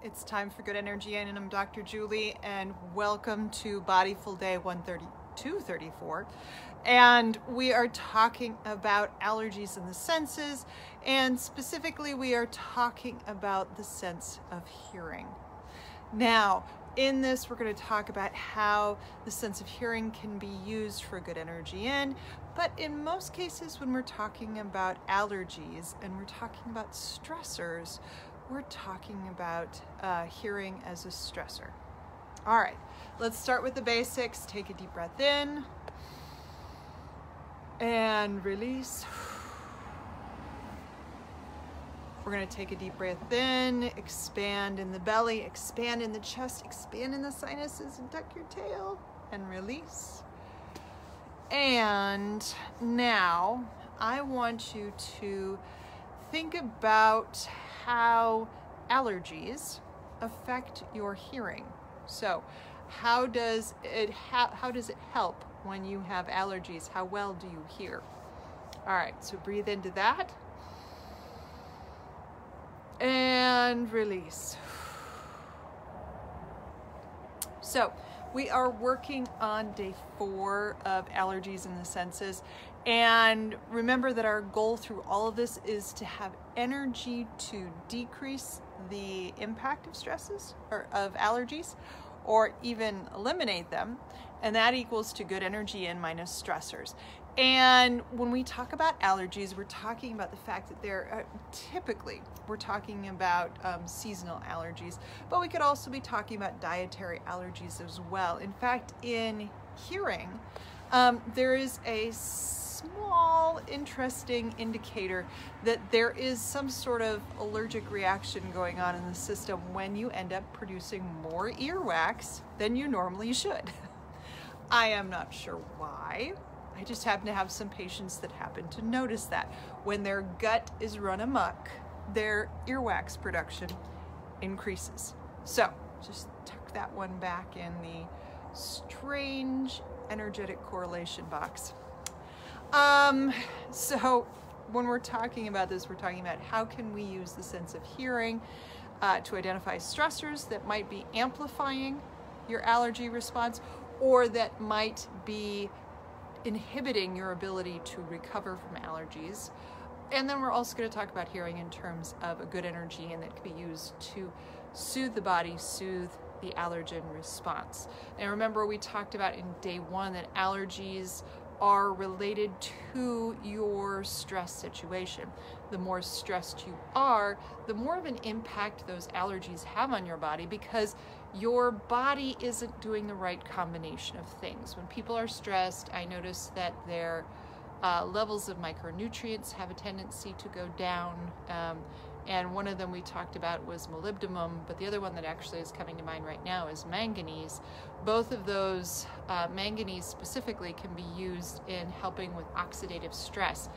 It's time for good energy, and I'm Dr. Julie, and welcome to Bodyful Day 234. And we are talking about allergies in the senses, and specifically we are talking about the sense of hearing. Now, in this, we're going to talk about how the sense of hearing can be used for good energy in, but in most cases when we're talking about allergies and we're talking about stressors, we're talking about hearing as a stressor. All right, let's start with the basics. Take a deep breath in and release. We're going to take a deep breath in, expand in the belly, expand in the chest, expand in the sinuses, and tuck your tail, and release. And now I want you to think about how allergies affect your hearing. So how does it help when you have allergies? How well do you hear? All right, so breathe into that and release. So we are working on day 4 of allergies in the senses. And remember that our goal through all of this is to have energy to decrease the impact of stresses or of allergies, or even eliminate them. And that equals to good energy in minus stressors. And when we talk about allergies, we're talking about the fact that they're typically, we're talking about seasonal allergies, but we could also be talking about dietary allergies as well. In fact, in hearing, there is a small interesting indicator that there is some sort of allergic reaction going on in the system when you end up producing more earwax than you normally should. I am not sure why. I just happen to have some patients that happen to notice that when their gut is run amok, their earwax production increases. So just tuck that one back in the strange energetic correlation box. So when we're talking about this, we're talking about how can we use the sense of hearing to identify stressors that might be amplifying your allergy response, or that might be inhibiting your ability to recover from allergies. And then we're also going to talk about hearing in terms of a good energy, and that can be used to soothe the body, soothe the allergen response. And remember, we talked about in day 1 that allergies are related to your stress situation. The more stressed you are, the more of an impact those allergies have on your body, because your body isn't doing the right combination of things. When people are stressed, I notice that their levels of micronutrients have a tendency to go down. And one of them we talked about was molybdenum, but the other one that actually is coming to mind right now is manganese. Both of those, manganese specifically, can be used in helping with oxidative stress.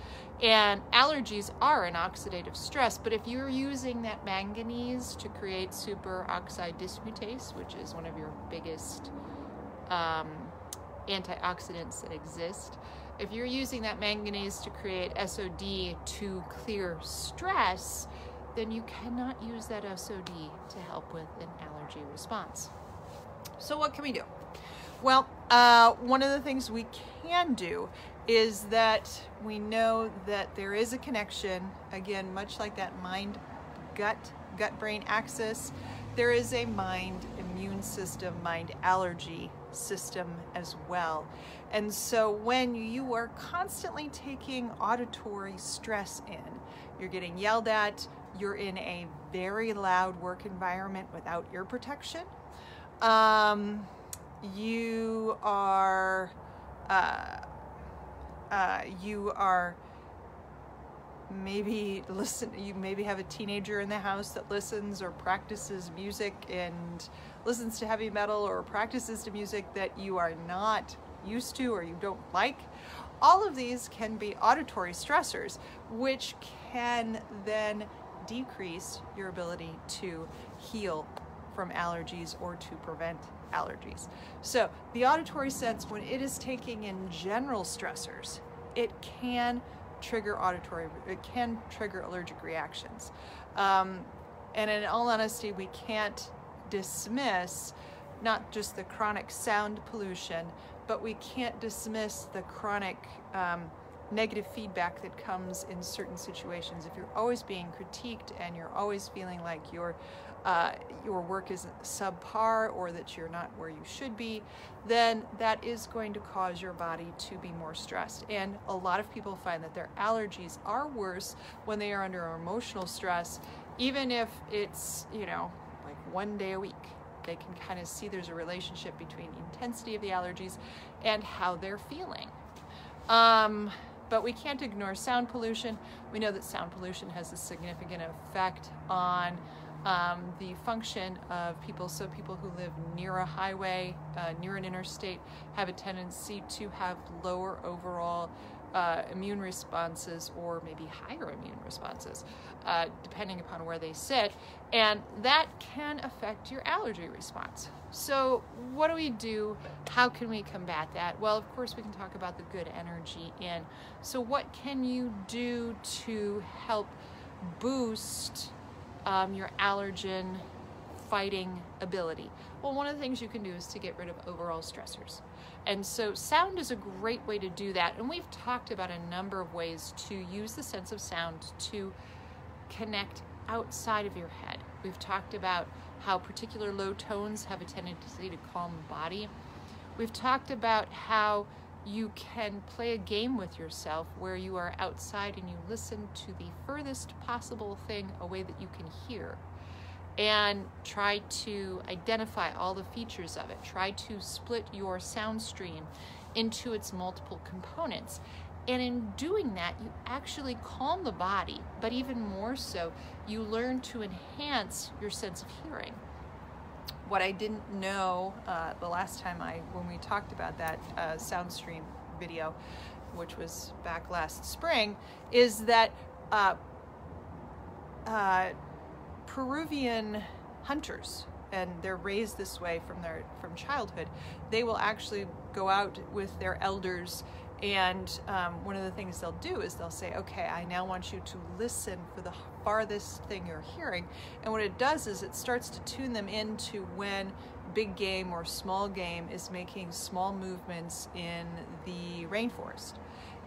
And allergies are an oxidative stress, but if you're using that manganese to create superoxide dismutase, which is one of your biggest antioxidants that exist, if you're using that manganese to create SOD to clear stress, then you cannot use that SOD to help with an allergy response. So what can we do? Well, one of the things we can do is that we know that there is a connection, again, much like that mind-gut-brain axis, there is a mind immune system, mind allergy system as well. And so when you are constantly taking auditory stress in, you're getting yelled at, you're in a very loud work environment without ear protection, you are maybe you maybe have a teenager in the house that listens or practices music and listens to heavy metal, or practices to music that you are not used to or you don't like. All of these can be auditory stressors, which can then decrease your ability to heal from allergies or to prevent allergies. So the auditory sense, when it is taking in general stressors, it can trigger allergic reactions. And in all honesty, we can't dismiss not just the chronic sound pollution, but we can't dismiss the chronic negative feedback that comes in certain situations. If you're always being critiqued and you're always feeling like your work is subpar or that you're not where you should be, then that is going to cause your body to be more stressed. And a lot of people find that their allergies are worse when they are under emotional stress, even if it's, you know, like 1 day a week. They can kind of see there's a relationship between the intensity of the allergies and how they're feeling. But we can't ignore sound pollution. We know that sound pollution has a significant effect on the function of people. So people who live near a highway, near an interstate, have a tendency to have lower overall immune responses, or maybe higher immune responses, depending upon where they sit. And that can affect your allergy response. So what do we do? How can we combat that? Well, of course, we can talk about the good energy in. So what can you do to help boost your allergen fighting ability? Well, one of the things you can do is to get rid of overall stressors. And so sound is a great way to do that. And we've talked about a number of ways to use the sense of sound to connect outside of your head. We've talked about how particular low tones have a tendency to calm the body. We've talked about how you can play a game with yourself where you are outside and you listen to the furthest possible thing away that you can hear, and try to identify all the features of it. Try to split your sound stream into its multiple components. And in doing that, you actually calm the body, but even more so, you learn to enhance your sense of hearing. What I didn't know the last time when we talked about that sound stream video, which was back last spring, is that Peruvian hunters, and they're raised this way from childhood, they will actually go out with their elders, and one of the things they'll do is they'll say, okay, I now want you to listen for the farthest thing you're hearing. And what it does is it starts to tune them into when big game or small game is making small movements in the rainforest.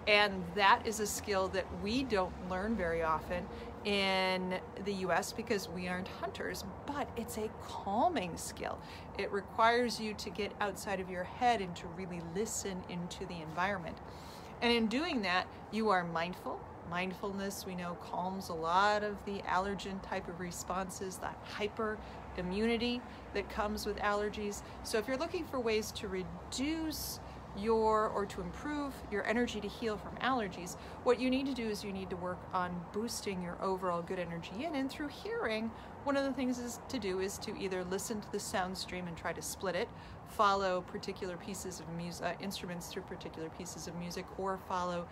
And that is a skill that we don't learn very often in the US because we aren't hunters, but it's a calming skill. It requires you to get outside of your head and to really listen into the environment. And in doing that, you are mindful. Mindfulness, we know, calms a lot of the allergen type of responses, that hyper immunity that comes with allergies. So if you're looking for ways to reduce or to improve your energy to heal from allergies, what you need to do is you need to work on boosting your overall good energy in. And through hearing, one of the things to do is to either listen to the sound stream and try to split it, follow particular pieces of music, instruments through particular pieces of music, or follow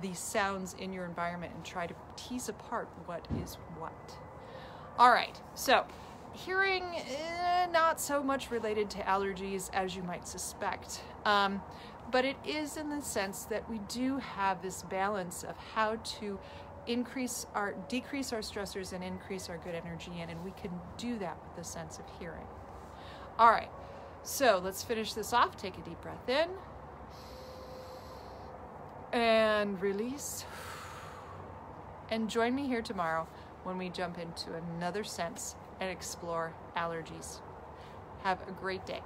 the sounds in your environment and try to tease apart what is what. All right, so hearing, not so much related to allergies as you might suspect. But it is in the sense that we do have this balance of how to decrease our stressors and increase our good energy in, and we can do that with the sense of hearing. All right, so let's finish this off. Take a deep breath in and release. And join me here tomorrow when we jump into another sense and explore allergies. Have a great day.